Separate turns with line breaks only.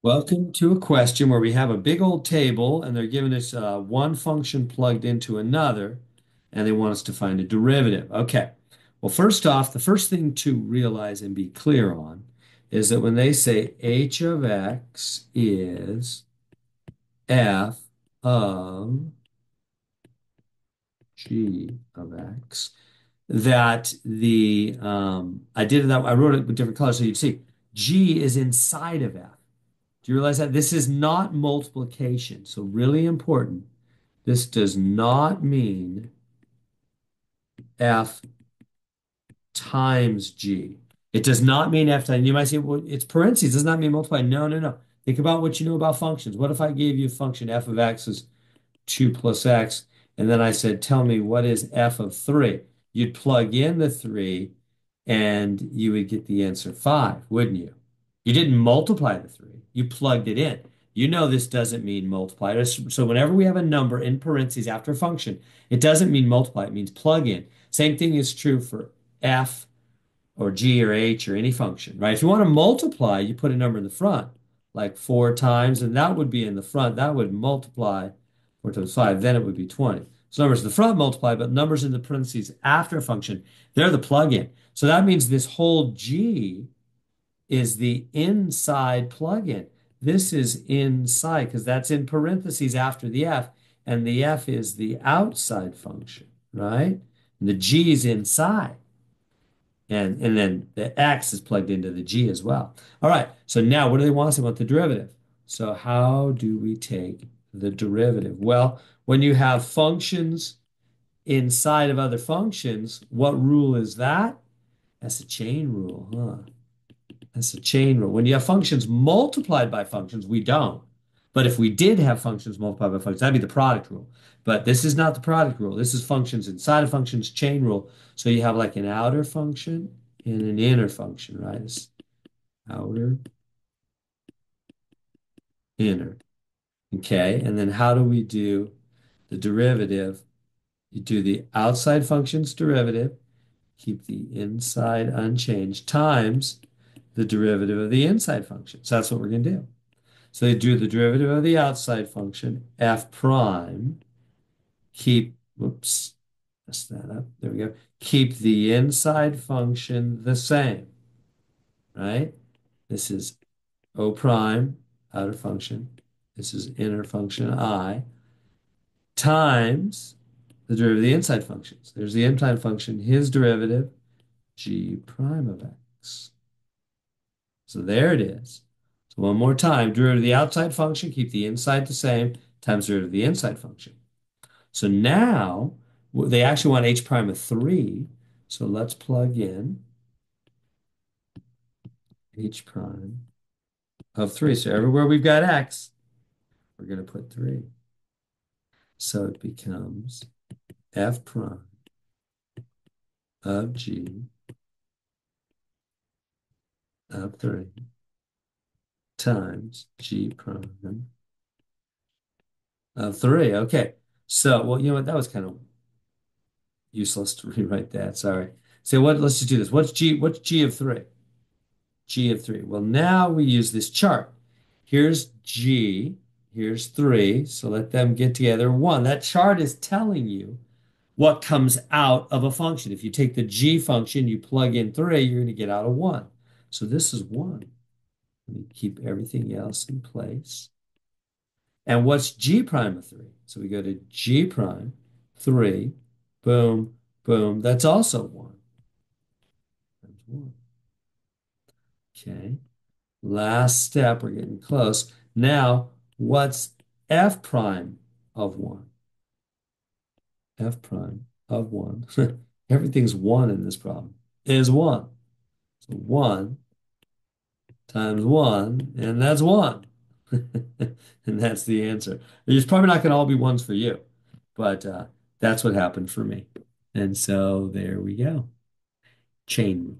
Welcome to a question where we have a big old table and they're giving us one function plugged into another and they want us to find a derivative. Okay. Well, first off, the first thing to realize and be clear on is that when they say h of x is f of g of x, that I wrote it with different colors so you'd see g is inside of f. Do you realize that this is not multiplication? So really important. This does not mean f times g. It does not mean f times. You might say, well, it's parentheses. Does not mean multiply. No, no, no. Think about what you know about functions. What if I gave you a function f of x is 2 plus x, and then I said, tell me what is f of 3? You'd plug in the 3 and you would get the answer 5, wouldn't you? You didn't multiply the 3, you plugged it in. You know this doesn't mean multiply. So whenever we have a number in parentheses after a function, it doesn't mean multiply, it means plug in. Same thing is true for f or g or h or any function, right? If you want to multiply, you put a number in the front, like 4 times, and that would be in the front. That would multiply 4 times 5, then it would be 20. So numbers in the front multiply, but numbers in the parentheses after a function, they're the plug-in. So that means this whole g is the inside plug-in. This is inside because that's in parentheses after the f, and the f is the outside function, right? And the g is inside. And then the x is plugged into the g as well. All right, so now what do they want us? They want the derivative. So how do we take the derivative? Well, when you have functions inside of other functions, what rule is that? That's a chain rule, huh? That's a chain rule. When you have functions multiplied by functions, we don't. But if we did have functions multiplied by functions, that'd be the product rule. But this is not the product rule. This is functions inside of functions, chain rule. So you have like an outer function and an inner function, right? It's outer, inner. Okay. And then how do we do the derivative? You do the outside function's derivative, keep the inside unchanged, times the derivative of the inside function. So that's what we're going to do. So they do the derivative of the outside function, f prime, keep, whoops, messed that up. There we go. Keep the inside function the same, right? This is O prime, outer function. This is inner function I, times the derivative of the inside functions. There's the inside function, his derivative, g prime of x. So there it is. So one more time, derivative of the outside function, keep the inside the same, times derivative of the inside function. So now they actually want h prime of 3. So let's plug in h prime of 3. So everywhere we've got x, we're going to put 3. So it becomes f prime of g of 3 times g prime of 3. Okay. So, well, you know what? That was kind of useless to rewrite that. Sorry. So what? Let's just do this. What's g of 3? G of 3. Well, now we use this chart. Here's G, here's 3. So let them get together. 1. That chart is telling you what comes out of a function. If you take the G function, you plug in 3, you're going to get out a 1. So this is 1. Let me keep everything else in place. And what's G prime of 3? So we go to G prime, 3, boom, boom. That's also 1. Times 1. Okay. Last step, we're getting close. Now, what's f prime of 1? F prime of 1. Everything's 1 in this problem. Is 1. So 1 times 1, and that's 1. And that's the answer. It's probably not going to all be ones for you, but that's what happened for me. And so there we go. Chain rule.